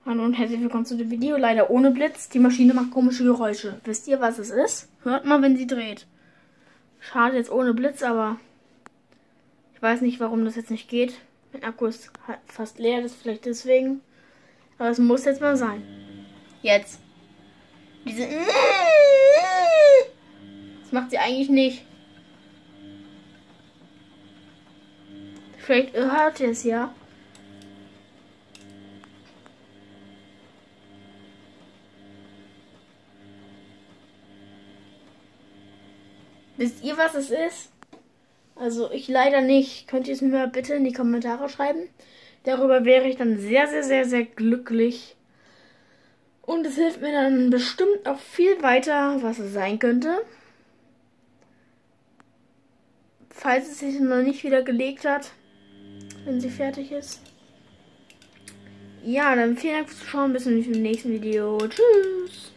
Hallo und herzlich willkommen zu dem Video. Leider ohne Blitz. Die Maschine macht komische Geräusche. Wisst ihr, was es ist? Hört mal, wenn sie dreht. Schade jetzt ohne Blitz, aber ich weiß nicht, warum das jetzt nicht geht. Mein Akku ist fast leer, das ist vielleicht deswegen. Aber es muss jetzt mal sein. Jetzt. Diese... Das macht sie eigentlich nicht. Vielleicht hört ihr es ja. Wisst ihr, was es ist? Also ich leider nicht. Könnt ihr es mir mal bitte in die Kommentare schreiben? Darüber wäre ich dann sehr, sehr, sehr, sehr glücklich. Und es hilft mir dann bestimmt auch viel weiter, was es sein könnte. Falls es sich noch nicht wieder gelegt hat, wenn sie fertig ist. Ja, dann vielen Dank fürs Zuschauen. Bis zum nächsten Video. Tschüss.